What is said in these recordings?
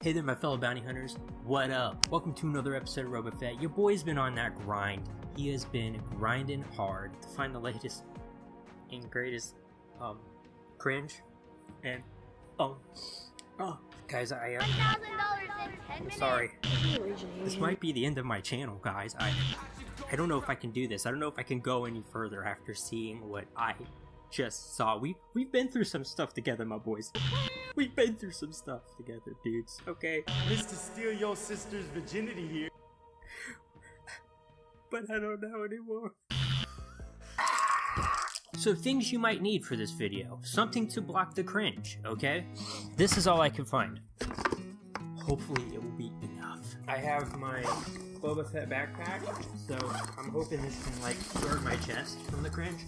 Hey there, my fellow bounty hunters. What up? Welcome to another episode of RobaFett. Your boy's been on that grind. He has been grinding hard to find the latest and greatest cringe. And guys, $1,000 in 10 minutes. Sorry. This might be the end of my channel, guys. I don't know if I can do this. I don't know if I can go any further after seeing what I just saw. We've been through some stuff together, my boys. We've been through some stuff together, dudes. Okay. Mr. Steal Your Sister's Virginity here. But I don't know anymore. So things you might need for this video. Something to block the cringe, okay? This is all I can find. Hopefully it will be enough. I have my RobaFett backpack, so I'm hoping this can like guard my chest from the cringe.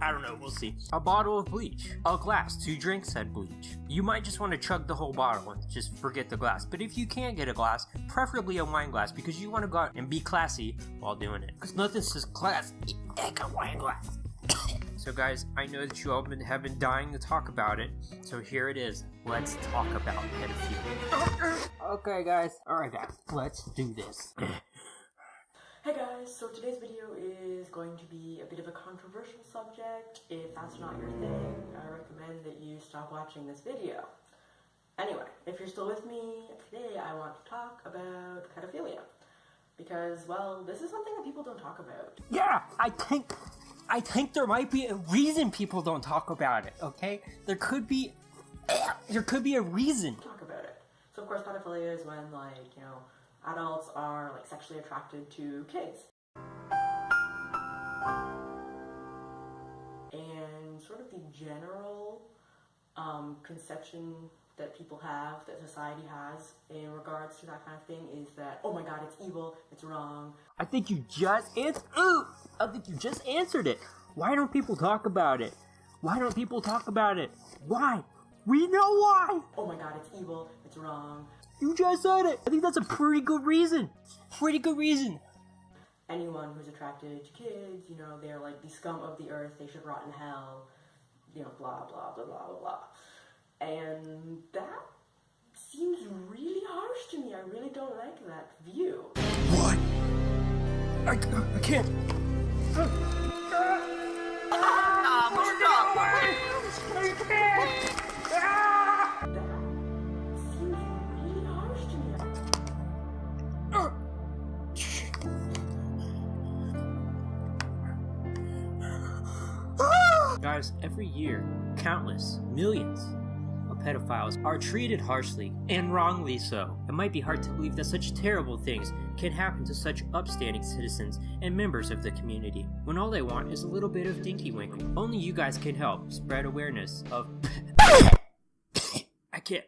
I don't know, we'll see. A bottle of bleach. A glass to drink said bleach. You might just want to chug the whole bottle and just forget the glass. But if you can get a glass, preferably a wine glass, because you want to go out and be classy while doing it. Because nothing says class like a wine glass. So guys, I know that you all have been dying to talk about it. So here it is. Let's talk about pedophilia. Okay guys. Alright guys, let's do this. Hey guys, so today's video is going to be a bit of a controversial subject. If that's not your thing, I recommend that you stop watching this video. Anyway, if you're still with me, today I want to talk about pedophilia. Because, well, this is something that people don't talk about. Yeah, I think there might be a reason people don't talk about it, okay? There could be a reason. Talk about it. So of course pedophilia is when, like, you know, adults are like sexually attracted to kids. And sort of the general conception that people have, that society has in regards to that kind of thing is that, oh my god, it's evil, it's wrong. I think you just answered it. Why don't people talk about it? Why don't people talk about it? Why? We know why! Oh my god, it's evil, it's wrong. You just said it! I think that's a pretty good reason. Pretty good reason. Anyone who's attracted to kids, you know, they're like the scum of the earth, they should rot in hell, you know, blah, blah, blah, blah, blah, blah. And that seems really harsh to me. I really don't like that view. What? I can't. Guys, every year, countless, millions of pedophiles are treated harshly, and wrongly so. It might be hard to believe that such terrible things can happen to such upstanding citizens and members of the community, when all they want is a little bit of dinky winkle. Only you guys can help spread awareness of I can't.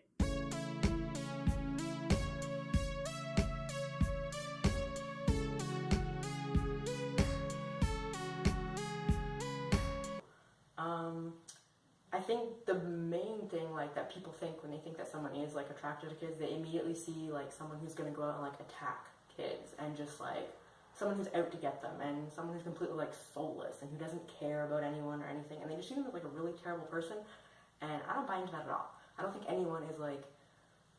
I think the main thing like that people think when they think that someone is like attracted to kids, they immediately see like someone who's gonna go out and like attack kids, and just like someone who's out to get them, and someone who's completely like soulless and who doesn't care about anyone or anything, and they just see them as like a really terrible person. And I don't buy into that at all. I don't think anyone is like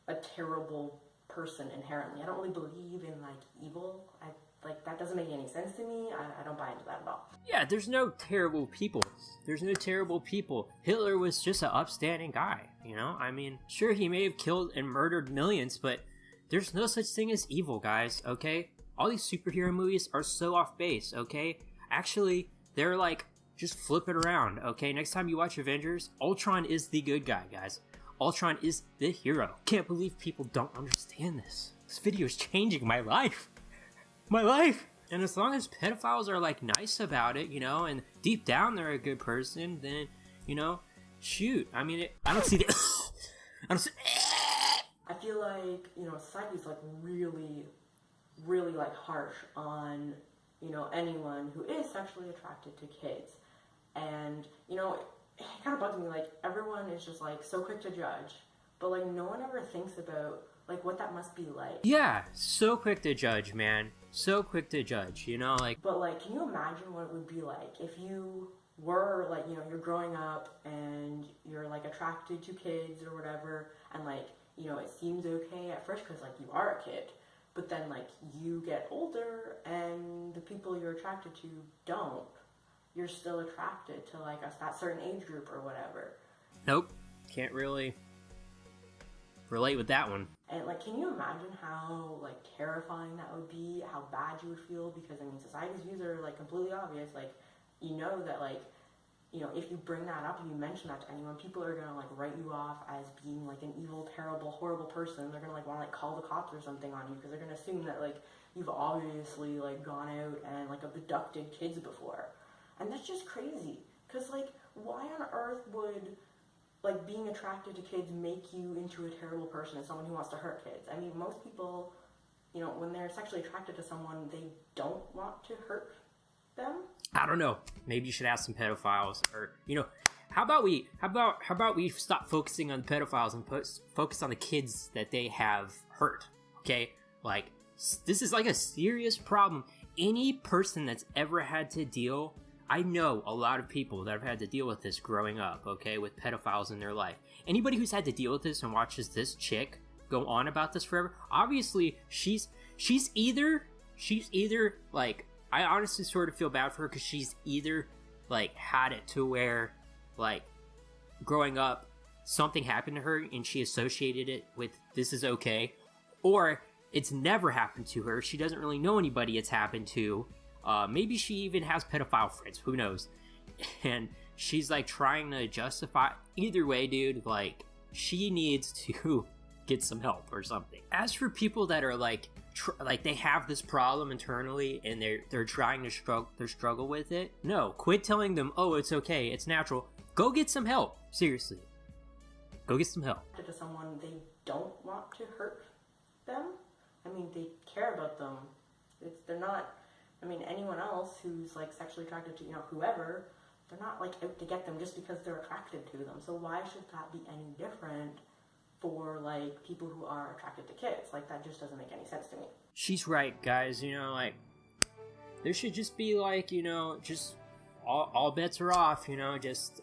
a terrible person inherently. I don't really believe in like evil. Like, that doesn't make any sense to me. I don't buy into that at all. Yeah, there's no terrible people. There's no terrible people. Hitler was just an upstanding guy, you know? I mean, sure, he may have killed and murdered millions, but there's no such thing as evil, guys, okay? All these superhero movies are so off base, okay? Actually, they're like, just flip it around, okay? Next time you watch Avengers, Ultron is the good guy, guys. Ultron is the hero. Can't believe people don't understand this. This video is changing my life. My life! And as long as pedophiles are like nice about it, you know, and deep down they're a good person, then, you know, shoot. I mean, I don't see the I feel like, you know, society's like really, really like harsh on, you know, anyone who is sexually attracted to kids. And, you know, it kind of bugs me, like, everyone is just like so quick to judge, but like no one ever thinks about like what that must be like. Yeah, so quick to judge, man. So quick to judge, you know, like... But like, can you imagine what it would be like if you were like, you know, you're growing up and you're like attracted to kids or whatever, and like, you know, it seems okay at first because like you are a kid, but then like you get older and the people you're attracted to don't, you're still attracted to like that certain age group or whatever. Nope, can't really relate with that one. And like, can you imagine how like terrifying that would be, how bad you would feel? Because I mean, society's views are like completely obvious. Like, you know that like, you know, if you bring that up and you mention that to anyone, people are gonna like write you off as being like an evil, terrible, horrible person. They're gonna like want to like call the cops or something on you because they're gonna assume that like you've obviously like gone out and like abducted kids before. And that's just crazy. Because like, why on earth would like being attracted to kids make you into a terrible person and someone who wants to hurt kids? I mean, most people, you know, when they're sexually attracted to someone, they don't want to hurt them. I don't know. Maybe you should ask some pedophiles, or you know, how about we stop focusing on pedophiles and focus on the kids that they have hurt? Okay, like this is like a serious problem. Any person that's ever had to deal, I know a lot of people that have had to deal with this growing up. Okay, with pedophiles in their life. Anybody who's had to deal with this and watches this chick go on about this forever, obviously she's either like, I honestly sort of feel bad for her because she's either like had it to where like growing up something happened to her and she associated it with this is okay, or it's never happened to her. She doesn't really know anybody it's happened to. Maybe she even has pedophile friends, who knows? And she's like trying to justify. Either way, dude, like she needs to get some help or something. As for people that are like they have this problem internally and they're trying to struggle with it, no, quit telling them, oh, it's okay, it's natural. Go get some help. Seriously, go get some help. To someone, they don't want to hurt them. I mean, they care about them. They're not. I mean, anyone else who's like sexually attracted to, you know, whoever, they're not like out to get them just because they're attracted to them. So why should that be any different for like people who are attracted to kids? Like, that just doesn't make any sense to me. She's right, guys. You know, like there should just be like, you know, just all bets are off. You know, just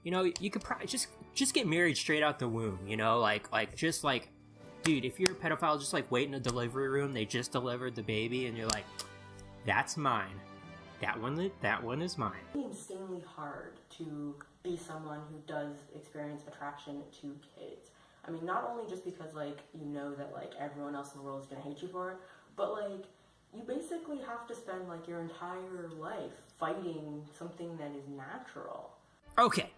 you know, you could probably just get married straight out the womb. You know, like just like, dude, if you're a pedophile, just like wait in a delivery room. They just delivered the baby, and you're like, that's mine. That one is mine. It's insanely hard to be someone who does experience attraction to kids. I mean, not only just because, like, you know that, like, everyone else in the world is going to hate you for it, but, like, you basically have to spend, like, your entire life fighting something that is natural. Okay,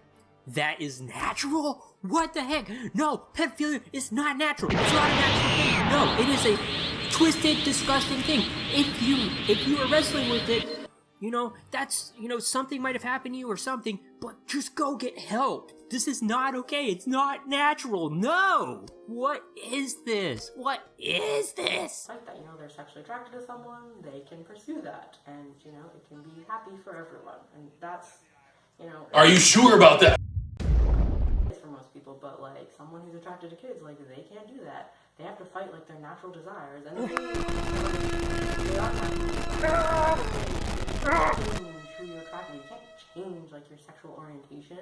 that is natural? What the heck? No, pedophilia is not natural. It's not a natural thing. No, it is a twisted, disgusting thing. If you are wrestling with it, you know, that's, you know, something might have happened to you or something, but just go get help. This is not okay. It's not natural. No! What is this? What is this? Like that, you know, they're sexually attracted to someone, they can pursue that, and, you know, it can be happy for everyone. And that's, you know... Are you sure about that? ...it's for most people, but, like, someone who's attracted to kids, like, they can't do that. They have to fight, like, their natural desires, and they are not change who you're attracted to. You can't change, like, your sexual orientation.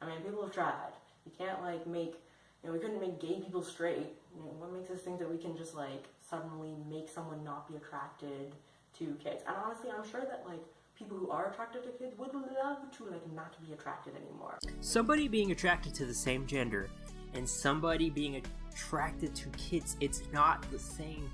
I mean, people have tried. You can't, like, make, you know, we couldn't make gay people straight. You know, what makes us think that we can just, like, suddenly make someone not be attracted to kids? And honestly, I'm sure that, like, people who are attracted to kids would love to, like, not be attracted anymore. Somebody being attracted to the same gender and somebody being attracted to kids, it's not the same.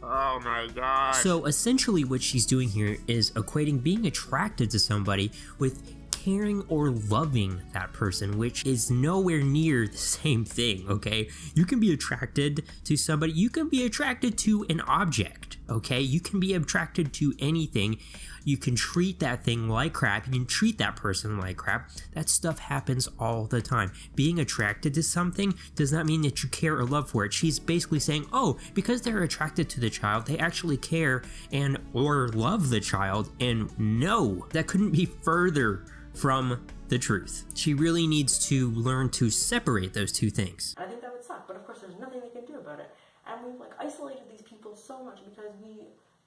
Oh my god. So essentially what she's doing here is equating being attracted to somebody with caring or loving that person, which is nowhere near the same thing, okay? You can be attracted to somebody, you can be attracted to an object, okay? You can be attracted to anything. You can treat that thing like crap. You can treat that person like crap. That stuff happens all the time. Being attracted to something does not mean that you care or love for it. She's basically saying, oh, because they're attracted to the child, they actually care and or love the child. And no, that couldn't be further from the truth. She really needs to learn to separate those two things. I think that would suck, but of course there's nothing they can do about it. And we've, like, isolated these people so much because we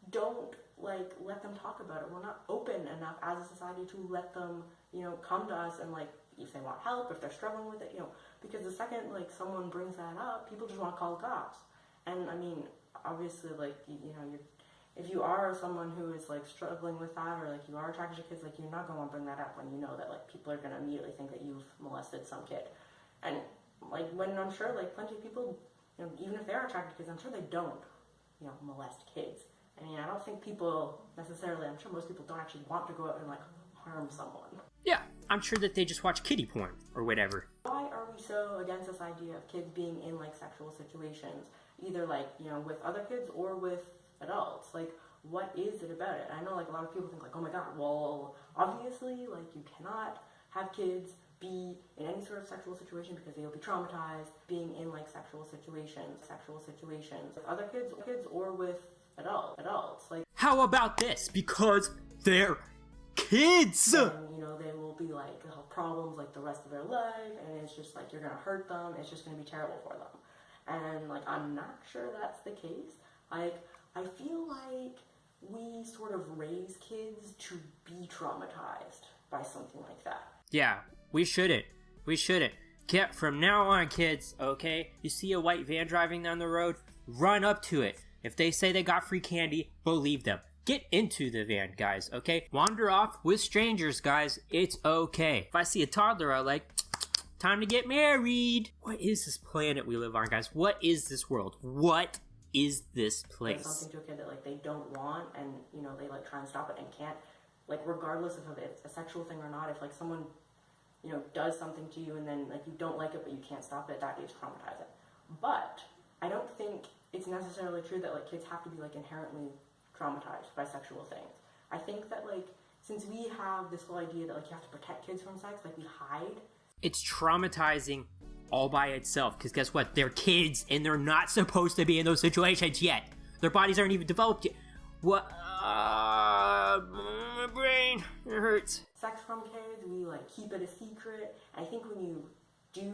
don't, like, let them talk about it. We're not open enough as a society to let them, you know, come to us and, like, if they want help, if they're struggling with it, you know, because the second, like, someone brings that up, people just want to call the cops. And, I mean, obviously, like, you know, if you are someone who is, like, struggling with that, or, like, you are attracted to kids, like, you're not going to want to bring that up when you know that, like, people are going to immediately think that you've molested some kid. And, like, when I'm sure, like, plenty of people, you know, even if they are attracted to kids, I'm sure they don't, you know, molest kids. I mean, I don't think people necessarily, I'm sure most people don't actually want to go out and, like, harm someone. Yeah, I'm sure that they just watch kiddie porn or whatever. Why are we so against this idea of kids being in, like, sexual situations, either, like, you know, with other kids or with adults? Like, what is it about it? I know, like, a lot of people think, like, oh my god, well, obviously, like, you cannot have kids be in any sort of sexual situation because they'll be traumatized being in, like, sexual situations with other kids or with adults. Like, how about this? Because they're kids! And, you know, they will be, like, have problems, like, the rest of their life, and it's just, like, you're gonna hurt them, it's just gonna be terrible for them. And, like, I'm not sure that's the case. Like, I feel like we sort of raise kids to be traumatized by something like that. Yeah, we shouldn't. From now on, kids, okay? You see a white van driving down the road, run up to it. If they say they got free candy, believe them. Get into the van, guys, okay? Wander off with strangers, guys. It's okay. If I see a toddler, I like, time to get married. What is this planet we live on, guys? What is this world? What is this place? Like something to a kid that, like, they don't want, and, you know, they, like, try and stop it and can't. Like, regardless of if it's a sexual thing or not, if, like, someone, you know, does something to you and then, like, you don't like it but you can't stop it, that is traumatizing. But I don't think it's necessarily true that, like, kids have to be, like, inherently traumatized by sexual things. I think that, like, since we have this whole idea that, like, you have to protect kids from sex, like, we hide. It's traumatizing all by itself, because guess what? They're kids, and they're not supposed to be in those situations yet. Their bodies aren't even developed yet. What? My brain, it hurts. Sex from kids, we, like, keep it a secret. I think when you do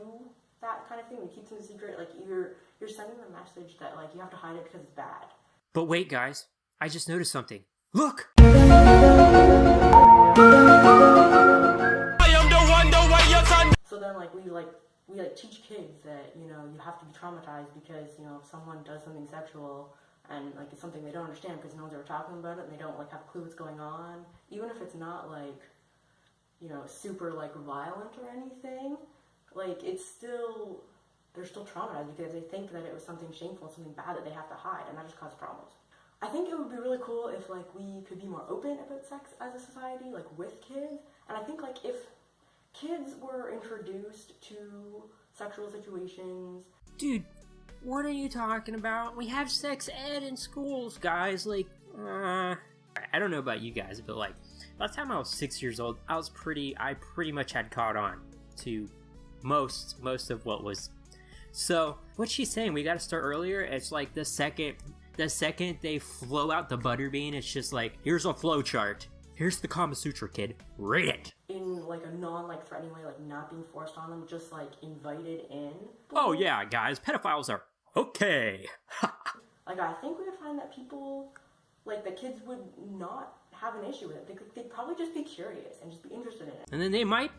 that kind of thing, when you keep things a secret, like, you're sending the message that, like, you have to hide it because it's bad. But wait, guys. I just noticed something. Look! I am the way your son. So then, like, we teach kids that, you know, you have to be traumatized because, you know, if someone does something sexual and, like, it's something they don't understand because no one's ever talking about it and they don't, like, have a clue what's going on, even if it's not, like, you know, super, like, violent or anything, like, it's still, they're still traumatized because they think that it was something shameful, something bad that they have to hide, and that just causes problems. I think it would be really cool if, like, we could be more open about sex as a society, like, with kids. And I think, like, if kids were introduced to sexual situations... Dude, what are you talking about? We have sex ed in schools, guys. Like, I don't know about you guys, but, like, by the time I was 6 years old, I pretty much had caught on to most of what was... So, what's she saying? We gotta start earlier? It's like the second they flow out the butterbean, it's just like, here's a flow chart. Here's the Kama Sutra, kid. Read it. In, like, a non-like, threatening way, like, not being forced on them, just, like, invited in. Oh, yeah, guys. Pedophiles are okay. Like, I think we would find that people, like, the kids would not have an issue with it. They'd probably just be curious and just be interested in it. And then they might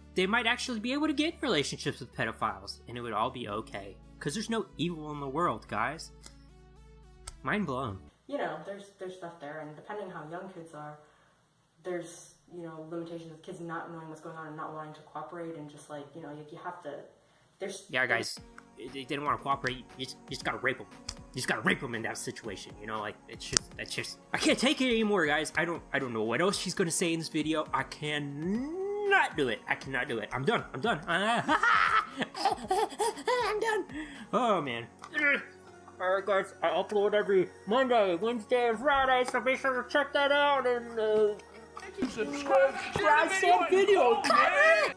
actually be able to get in relationships with pedophiles, and it would all be okay. Because there's no evil in the world, guys. Mind blown. You know, there's stuff there, and depending on how young kids are, there's, you know, limitations of kids not knowing what's going on and not wanting to cooperate, and just, like, you know, you have to, Yeah, guys, they didn't want to cooperate, you just gotta rape them. You just gotta rape them in that situation, you know, like, that's just, I can't take it anymore, guys. I don't know what else she's gonna say in this video. I cannot do it. I'm done. I'm done. Oh, man. Alright, guys, I upload every Monday, Wednesday, and Friday, so be sure to check that out and, Subscribe to the video. Comment!